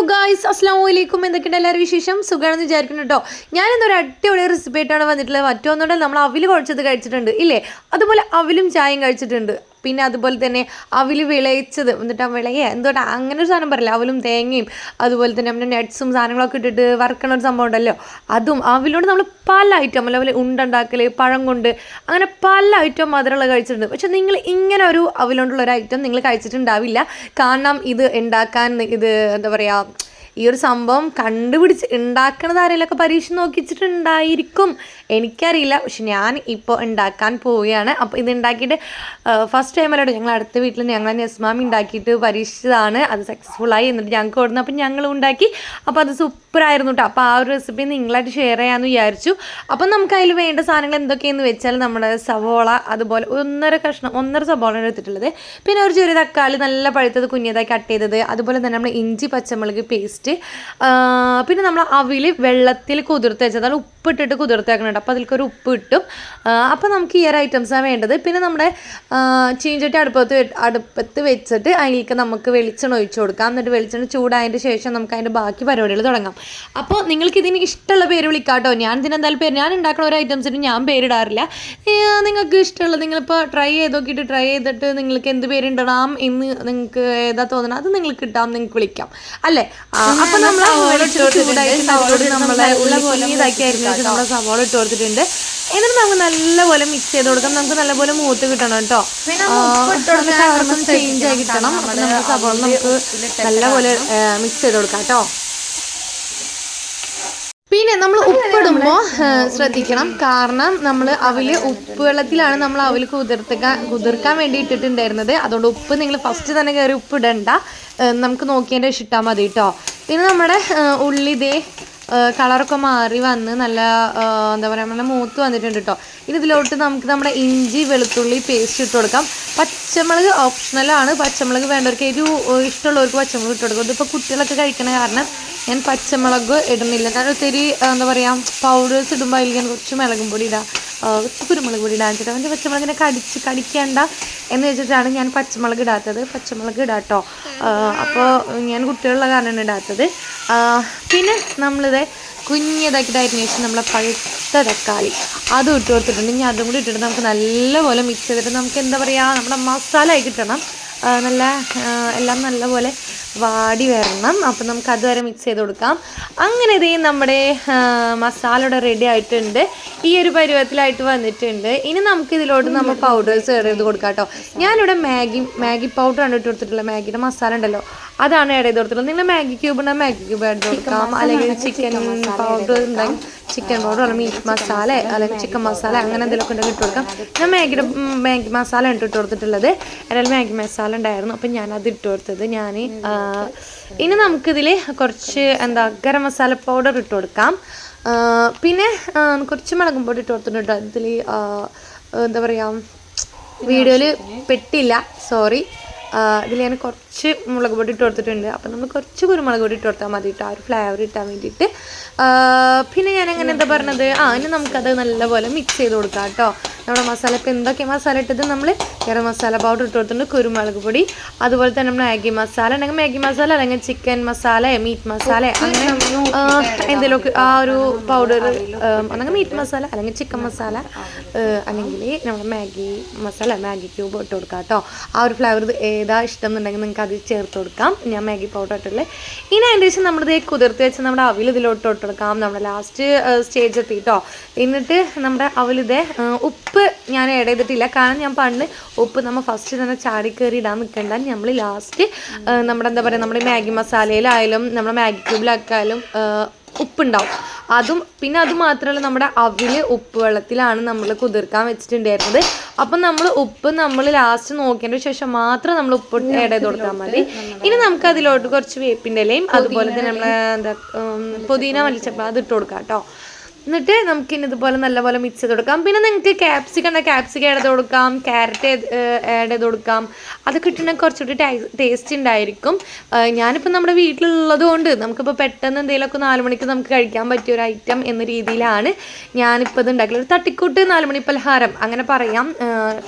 Guys അസ്സലാമലൈക്കും. എന്തൊക്കെയുണ്ട് എല്ലാവരും വിശേഷം? സുഖമാണെന്ന് വിചാരിക്കുന്നു കേട്ടോ. ഞാനിന്നൊരു അടിപൊളി റെസിപ്പി ആയിട്ടാണ് വന്നിട്ടുള്ളത്. മറ്റൊന്നുകൂടെ നമ്മൾ അവിൽ കുഴച്ചത് കഴിച്ചിട്ടുണ്ട് ഇല്ലേ, അതുപോലെ അവിലും ചായയും കഴിച്ചിട്ടുണ്ട്. പിന്നെ അതുപോലെ തന്നെ അവിൽ വിളയിച്ചത് എന്നിട്ട് ആ വിളയെ എന്തോട്ടാ അങ്ങനെ ഒരു സാധനം പറയില്ല, അവലും തേങ്ങയും അതുപോലെ തന്നെ നമ്മുടെ നട്ട്സും സാധനങ്ങളൊക്കെ ഇട്ടിട്ട് വറുക്കണ ഒരു സംഭവം ഉണ്ടല്ലോ, അതും അവിലോട് നമ്മൾ പല ഐറ്റം അതുപോലെ ഉണ്ടുണ്ടാക്കൽ പഴം കൊണ്ട് അങ്ങനെ പല ഐറ്റം മധുരമുള്ള കഴിച്ചിട്ടുണ്ട്. പക്ഷെ നിങ്ങൾ ഇങ്ങനെ ഒരു അവിലോണ്ടുള്ള ഒരു ഐറ്റം നിങ്ങൾ കഴിച്ചിട്ടുണ്ടാവില്ല. കാരണം ഇത് ഉണ്ടാക്കാൻ ഇത് എന്താ പറയുക, ഈ ഒരു സംഭവം കണ്ടുപിടിച്ച് ഉണ്ടാക്കണത് ആരെങ്കിലുമൊക്കെ പരീക്ഷ നോക്കിച്ചിട്ടുണ്ടായിരിക്കും, എനിക്കറിയില്ല. പക്ഷെ ഞാൻ ഇപ്പോൾ ഉണ്ടാക്കാൻ പോവുകയാണ്. അപ്പോൾ ഇത് ഉണ്ടാക്കിയിട്ട് ഫസ്റ്റ് ടൈമല്ലോട്ടോ, ഞങ്ങൾ അടുത്ത വീട്ടിൽ ഞങ്ങൾ നെസ്മാമി ഉണ്ടാക്കിയിട്ട് പരീക്ഷിച്ചതാണ്. അത് സക്സസ്ഫുള്ളായി. എന്നിട്ട് ഞങ്ങൾക്ക് കൊടുന്നു, അപ്പം ഞങ്ങളും ഉണ്ടാക്കി. അപ്പോൾ അത് സൂപ്പറായിരുന്നു കേട്ടോ. അപ്പോൾ ആ ഒരു റെസിപ്പി നിങ്ങളായിട്ട് ഷെയർ ചെയ്യാമെന്ന് വിചാരിച്ചു. അപ്പം നമുക്ക് അതിൽ വേണ്ട സാധനങ്ങൾ എന്തൊക്കെയെന്ന് വെച്ചാൽ നമ്മുടെ സവോള, അതുപോലെ ഒന്നര സവോള എടുത്തിട്ടുള്ളത്, പിന്നെ ഒരു ചെറിയ തക്കാളി നല്ല പഴുത്തത് കുഞ്ഞതായി കട്ട് ചെയ്തത്, അതുപോലെ തന്നെ നമ്മൾ ഇഞ്ചി പച്ചമുളക് പേസ്റ്റ്, പിന്നെ നമ്മൾ അവിൽ വെള്ളത്തിൽ കുതിർത്ത് വെച്ചത്, അത് ഉപ്പിട്ടിട്ട് കുതിർത്ത് വെക്കുന്നുണ്ട്. അപ്പോൾ അതിലേക്കൊരു ഉപ്പ് കിട്ടും. അപ്പോൾ നമുക്ക് ഈ ഒരു ഐറ്റംസാണ് വേണ്ടത്. പിന്നെ നമ്മുടെ ചീഞ്ചട്ടി അടുപ്പത്ത് വെച്ചിട്ട് അതിലേക്ക് നമുക്ക് വെളിച്ചെണ്ണ ഒഴിച്ചു കൊടുക്കാം. എന്നിട്ട് വെളിച്ചെണ്ണ ചൂടായതിൻ്റെ ശേഷം നമുക്ക് അതിൻ്റെ ബാക്കി പരിപാടികൾ തുടങ്ങാം. അപ്പോൾ നിങ്ങൾക്ക് ഇതിന് ഇഷ്ടമുള്ള പേര് വിളിക്കാം കേട്ടോ. ഞാൻ ഇതിനെന്തായാലും പേര്, ഞാൻ ഉണ്ടാക്കുന്ന ഒരു ഐറ്റംസിന് ഞാൻ പേരിടാറില്ല. നിങ്ങൾക്ക് ഇഷ്ടമുള്ളത് നിങ്ങളിപ്പോൾ ട്രൈ ചെയ്തിട്ട് നിങ്ങൾക്ക് എന്ത് പേരിടണം എന്ന് നിങ്ങൾക്ക് ഏതാ തോന്നണം അത് നിങ്ങൾക്ക് ഇട്ടാം, നിങ്ങൾക്ക് വിളിക്കാം അല്ലേ. അപ്പോൾ നമ്മൾ ചൂടായിട്ട് നമ്മളെ ഇതാക്കിയായിരുന്നു നമ്മുടെ സവാള ഇട്ട് കൊടുത്തിട്ടുണ്ട്. എന്നിട്ട് നമുക്ക് നല്ലപോലെ മിക്സ് ചെയ്ത് കൊടുക്കാം. നമുക്ക് നല്ലപോലെ മൂത്ത് കിട്ടണം കേട്ടോ, കളറൊക്കെ ചേഞ്ച് ആയി കിട്ടണം. അപ്പം നമുക്ക് സവാള നമുക്ക് നല്ലപോലെ മിക്സ് ചെയ്ത് കൊടുക്കാം കേട്ടോ. പിന്നെ നമ്മൾ ഉപ്പിടുമ്പോൾ ശ്രദ്ധിക്കണം, കാരണം നമ്മൾ അവിൽ ഉപ്പ് വെള്ളത്തിലാണ് നമ്മൾ അവിൽ കുതിർക്കാൻ വേണ്ടി ഇട്ടിട്ടുണ്ടായിരുന്നത്. അതുകൊണ്ട് ഉപ്പ് നിങ്ങൾ ഫസ്റ്റ് തന്നെ കയറി ഉപ്പിടണ്ട, നമുക്ക് നോക്കിയതിൻ്റെ ഇട്ടാൽ മതി കേട്ടോ. പിന്നെ നമ്മുടെ ഉള്ളി കളറൊക്കെ മാറി വന്ന് നല്ല എന്താ പറയുക, നല്ല മൂത്ത് വന്നിട്ടുണ്ട് കേട്ടോ. ഇനി ഇതിലോട്ട് നമുക്ക് നമ്മുടെ ഇഞ്ചി വെളുത്തുള്ളി പേസ്റ്റ് ഇട്ട് കൊടുക്കാം. പച്ചമുളക് ഓപ്ഷണലാണ്, പച്ചമുളക് വേണ്ടവർക്ക് ഇഷ്ടമുള്ളവർക്ക് പച്ചമുളക് ഇട്ട് കൊടുക്കും. ഇതിപ്പോൾ കുട്ടികളൊക്കെ കഴിക്കണ കാരണം ഞാൻ പച്ചമുളക് ഇടുന്നില്ല. കാരണം ഒത്തിരി എന്താ പറയുക, പൗഡേഴ്സ് ഇടുമ്പോൾ അതിൽ ഞാൻ കുറച്ച് മുളകും പൊടി ഇടാം, കുരുമുളക് പൊടി ഇടാൻ വെച്ചിട്ട് അവൻ്റെ പച്ചമുളകിനെ കടിക്കേണ്ട എന്ന് വെച്ചിട്ടാണ് ഞാൻ പച്ചമുളക് ഇടാത്തത്. പച്ചമുളക് ഇടാട്ടോ. അപ്പോൾ ഞാൻ കുട്ടികളുള്ള കാരണമാണ് ഇടാത്തത്. പിന്നെ നമ്മളിത് കുഞ്ഞതാക്കിയിട്ടായിരുന്നു ശേഷം നമ്മളെ പഴുത്ത തക്കാളി അതും ഇട്ട് കൊടുത്തിട്ടുണ്ട്. ഇനി അതും കൂടി ഇട്ടിട്ട് നമുക്ക് നല്ലപോലെ മിക്സ് ചെയ്തിട്ട് നമുക്ക് എന്താ പറയുക, നമ്മുടെ മസാല ആയി കിട്ടണം. എല്ലാം നല്ലപോലെ വാടി വരണം. അപ്പം നമുക്ക് അതുവരെ മിക്സ് ചെയ്ത് കൊടുക്കാം. അങ്ങനെ ഇതേ നമ്മുടെ മസാലയുടെ റെഡി ആയിട്ടുണ്ട്, ഈ ഒരു പരുവത്തിലായിട്ട് വന്നിട്ടുണ്ട്. ഇനി നമുക്ക് ഇതിലോട്ട് നമ്മൾ പൗഡേഴ്സ് ആഡ് ചെയ്ത് കൊടുക്കാം കേട്ടോ. ഞാനിവിടെ മാഗി പൗഡറാണ് ഇട്ട് കൊടുത്തിട്ടുള്ളത്. മാഗിയുടെ മസാല ഉണ്ടല്ലോ, അതാണ് ആഡ് ചെയ്ത് കൊടുത്തിട്ടുള്ളത്. നിങ്ങൾ മാഗി ക്യൂബ് ഉണ്ടെങ്കിൽ മാഗി ക്യൂബ് ആഡ് ചെയ്ത് കൊടുക്കാം, അല്ലെങ്കിൽ ചിക്കൻ പൗഡർ ഉണ്ടെങ്കിൽ ചിക്കൻ പൗഡർ, അല്ലെങ്കിൽ മീറ്റ് മസാല അല്ലെങ്കിൽ ചിക്കൻ മസാല അങ്ങനെ എന്തെങ്കിലുമൊക്കെ ഉണ്ടെങ്കിൽ ഇട്ട് കൊടുക്കാം. ഞാൻ മാഗി മസാല ഇട്ട് കൊടുത്തിട്ടുള്ളത്. എന്നാലും മാഗി മസാല ഉണ്ടായിരുന്നു, അപ്പം ഞാനത് ഇട്ട് കൊടുത്തത്. ഇനി നമുക്കിതിൽ കുറച്ച് ഗരം മസാല പൗഡർ ഇട്ട് കൊടുക്കാം. പിന്നെ കുറച്ച് മുളകും പൊടി ഇട്ട് കൊടുത്തിട്ടുണ്ട്. ഇതിൽ എന്താ പറയുക, വീഡിയോയിൽ പെട്ടില്ല, സോറി. ഇതിൽ ഞാൻ കുറച്ച് മുളക് പൊടി ഇട്ട് കൊടുത്തിട്ടുണ്ട്. അപ്പം നമ്മൾ കുറച്ച് കുരുമുളക് പൊടി ഇട്ട് കൊടുത്താൽ മതി കേട്ടോ, ആ ഒരു ഫ്ലേവർ കിട്ടാൻ വേണ്ടിയിട്ട്. പിന്നെ ഞാൻ അങ്ങനെ എന്താ പറഞ്ഞത്, ഇനി നമുക്കത് നല്ലപോലെ മിക്സ് ചെയ്ത് കൊടുക്കാം കേട്ടോ. നമ്മുടെ മസാല ഇപ്പോൾ എന്തൊക്കെ മസാല ഇട്ടത്, നമ്മൾ ഗരം മസാല പൗഡർ ഇട്ട് കൊടുത്തിട്ടുണ്ട്, കുരുമുളക് പൊടി, അതുപോലെ തന്നെ നമ്മൾ മാഗി മസാല ഉണ്ടെങ്കിൽ മാഗി മസാല, അല്ലെങ്കിൽ ചിക്കൻ മസാല, മീറ്റ് മസാല, അങ്ങനെ എന്തെങ്കിലുമൊക്കെ ആ ഒരു പൗഡർ, അല്ലെങ്കിൽ മീറ്റ് മസാല അല്ലെങ്കിൽ ചിക്കൻ മസാല, അല്ലെങ്കിൽ നമ്മൾ മാഗി മസാല മാഗി ക്യൂബ് ഇട്ട് കൊടുക്കാം കേട്ടോ. ആ ഒരു ഫ്ലേവർ ഏതാ ഇഷ്ടം എന്നുണ്ടെങ്കിൽ നിങ്ങൾക്ക് അത് ചേർത്ത് കൊടുക്കാം. ഞാൻ മാഗി പൗഡർ ഇട്ടുള്ളത്. ഇനി അതിൻ്റെ ശേഷം നമ്മളിത് കുതിർത്ത് വെച്ച് നമ്മുടെ അവിൽ ഇതിലോട്ട് ഇട്ട് കൊടുക്കാം. നമ്മുടെ ലാസ്റ്റ് സ്റ്റേജ് എത്തിയിട്ടോ. എന്നിട്ട് നമ്മുടെ അവിലിത് ഉപ്പ് ഞാൻ ആഡ് ചെയ്തിട്ടില്ല, കാരണം ഞാൻ പണ്ട് ഉപ്പ് നമ്മൾ ഫസ്റ്റ് തന്നെ ചാടി കയറി ഇടാൻ നിൽക്കേണ്ട, നമ്മൾ ലാസ്റ്റ് നമ്മുടെ എന്താ പറയുക, നമ്മുടെ മാഗി മസാലയിലായാലും നമ്മുടെ മാഗി ക്യൂബിലാക്കായാലും ഉപ്പുണ്ടാവും. പിന്നെ അത് മാത്രമല്ല, നമ്മുടെ അവിൽ ഉപ്പ് വെള്ളത്തിലാണ് നമ്മൾ കുതിർക്കാൻ വെച്ചിട്ടുണ്ടായിരുന്നത്. അപ്പം ഉപ്പ് നമ്മൾ ലാസ്റ്റ് നോക്കിയതിന് ശേഷം മാത്രം നമ്മൾ ഉപ്പ് ആഡ് ചെയ്ത് കൊടുത്താൽ മതി. ഇനി നമുക്ക് അതിലോട്ട് കുറച്ച് വേപ്പിൻ്റെ ഇലയും അതുപോലെ തന്നെ നമ്മൾ പുതിന മല്ലിച്ചപ്പ് അത് ഇട്ട് കൊടുക്കാം കേട്ടോ. എന്നിട്ട് നമുക്കിനി ഇതുപോലെ നല്ലപോലെ മിക്സ് ചെയ്ത് കൊടുക്കാം. പിന്നെ നിങ്ങൾക്ക് ക്യാപ്സിക്കം ആഡ് ചെയ്ത് കൊടുക്കാം, ക്യാരറ്റ് ആഡ് ചെയ്ത് കൊടുക്കാം. അതൊക്കെ ഇട്ടുണ്ടെങ്കിൽ കുറച്ചുകൂടി ടേസ്റ്റ് ഉണ്ടായിരിക്കും. ഞാനിപ്പോൾ നമ്മുടെ വീട്ടിലുള്ളത് കൊണ്ട് നമുക്കിപ്പോൾ പെട്ടെന്ന് എന്തെങ്കിലുമൊക്കെ 4 മണിക്ക് നമുക്ക് കഴിക്കാൻ പറ്റിയ ഒരു ഐറ്റം എന്ന രീതിയിലാണ് ഞാനിപ്പോൾ ഇത് ഉണ്ടാക്കിയത്. ഒരു തട്ടിക്കൂട്ട് 4 മണി പലഹാരം അങ്ങനെ പറയാം.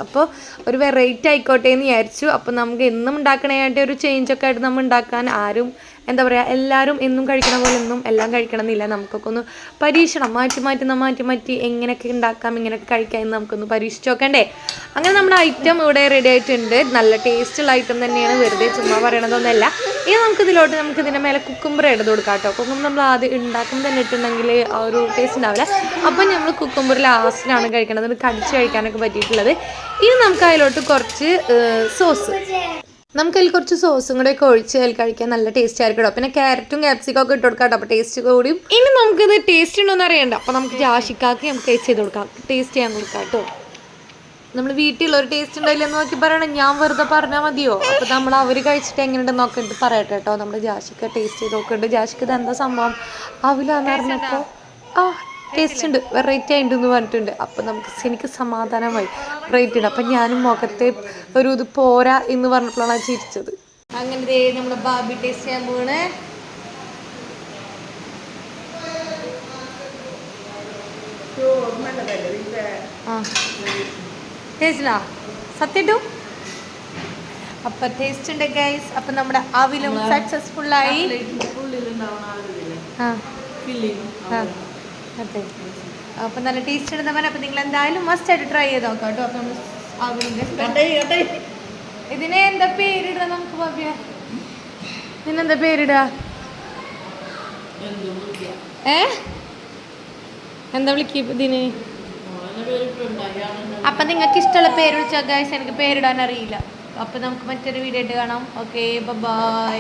അപ്പോൾ ഒരു വെറൈറ്റി ആയിക്കോട്ടെ എന്ന് വിചാരിച്ചു. അപ്പോൾ നമുക്ക് എന്നും ഉണ്ടാക്കണേയായിട്ട് ഒരു ചേഞ്ചൊക്കെ ആയിട്ട് നമ്മൾ ഉണ്ടാക്കാൻ ആരും എന്താ പറയുക, എല്ലാവരും എന്നും കഴിക്കണ പോലെ ഒന്നും എല്ലാം കഴിക്കണം എന്നില്ല. നമുക്കൊക്കെ ഒന്ന് പരീക്ഷണം മാറ്റി എങ്ങനെയൊക്കെ ഉണ്ടാക്കാം, ഇങ്ങനെയൊക്കെ കഴിക്കാം എന്ന് നമുക്കൊന്ന് പരീക്ഷിച്ച് നോക്കണ്ടേ. അങ്ങനെ നമ്മുടെ ഐറ്റം ഇവിടെ റെഡി ആയിട്ടുണ്ട്. നല്ല ടേസ്റ്റുള്ള ഐറ്റം തന്നെയാണ്, വെറുതെ ചുമ്മാ പറയണതൊന്നുമല്ല. ഇനി നമുക്ക് ഇതിൻ്റെ മേലെ കുക്കുംബർ ഇടത് കൊടുക്കാം കേട്ടോ. കുക്കുംബർ നമ്മൾ ആദ്യം ഉണ്ടാക്കുമ്പോൾ തന്നെ ഇട്ടുണ്ടെങ്കിൽ ആ ഒരു ടേസ്റ്റ് ഉണ്ടാവില്ല. അപ്പം നമ്മൾ കുക്കുംബർ ലാസ്റ്റിലാണ് കഴിക്കണത്, അത് കടിച്ച് കഴിക്കാനൊക്കെ പറ്റിയിട്ടുള്ളത്. ഇനി നമുക്ക് അതിലോട്ട് കുറച്ച് സോസ്, നമുക്കതിൽ കുറച്ച് സോസും കൂടെ ഒക്കെ ഒഴിച്ച് അതിൽ കഴിക്കാൻ നല്ല ടേസ്റ്റ് ആയിരിക്കും കേട്ടോ. പിന്നെ ക്യാരറ്റും ക്യാപ്സിക്കും ഒക്കെ ഇട്ട് കൊടുക്കാം കേട്ടോ, അപ്പോൾ ടേസ്റ്റ് കൂടിയും. ഇനി നമുക്കിത് ടേസ്റ്റ് ഉണ്ടോയെന്ന് അറിയണ്ട, അപ്പോൾ നമുക്ക് ജാഷിക്കാക്കി നമുക്ക് ടേസ്റ്റ് ചെയ്ത് കൊടുക്കാം, ടേസ്റ്റ് ചെയ്യാൻ കൊടുക്കാം കേട്ടോ. നമ്മൾ വീട്ടിലുള്ളൊരു ടേസ്റ്റ് ഉണ്ടായില്ലെന്ന് നോക്കി പറയണം, ഞാൻ വെറുതെ പറഞ്ഞാൽ മതിയോ? അപ്പോൾ നമ്മൾ അവർ കഴിച്ചിട്ട് എങ്ങനെയുണ്ടെന്ന് നോക്കിയിട്ട് പറയട്ടെ കേട്ടോ. നമ്മുടെ ജാഷിക്ക ടേസ്റ്റ് ചെയ്ത് നോക്കുന്നുണ്ട്. ജാഷിക്ക് ഇത് എന്താ സംഭവം അവിലാന്ന് പറഞ്ഞപ്പോൾ ടേസ്റ്റ് ഉണ്ട്, വെറൈറ്റി ആയിട്ടുണ്ടെന്ന് പറഞ്ഞിട്ടുണ്ട്. അപ്പം എനിക്ക് സമാധാനമായി, വെറൈറ്റി ഉണ്ട്. അപ്പം ഞാനും മുഖത്തെ ഒരു ഇത് പോരാ എന്ന് പറഞ്ഞപ്പോഴാണ് ചിരിച്ചത്. അങ്ങനെ നമ്മുടെ ബാബി ടേസ്റ്റ് ചെയ്യാൻ പോകണേ. ടേസ്റ്റിലാ സത്യട്ടു. അപ്പം ടേസ്റ്റ് ഉണ്ട് ഗൈസ്. അപ്പം നമ്മുടെ അവിലും സക്സസ്ഫുള്ളായി. അതെ, അപ്പം നല്ല ടേസ്റ്റ് ഉണ്ടെന്ന് പറഞ്ഞാൽ അപ്പം നിങ്ങൾ എന്തായാലും മസ്റ്റ് ആയിട്ട് ട്രൈ ചെയ്ത് നോക്കാം കേട്ടോ. അപ്പം നമ്മൾ ഇതിനെ എന്താ പേരിടുക നമുക്ക് ഭാവ്യ? ഇതിനെന്താ പേരിടുക? എന്താ വിളിക്കുക ഇതിന്? അപ്പം നിങ്ങൾക്ക് ഇഷ്ടമുള്ള പേര് വിളിച്ചാൽ ഗൈസ്, എനിക്ക് പേരിടാൻ അറിയില്ല. അപ്പം നമുക്ക് മറ്റൊരു വീഡിയോ ആയിട്ട് കാണാം. Okay, by.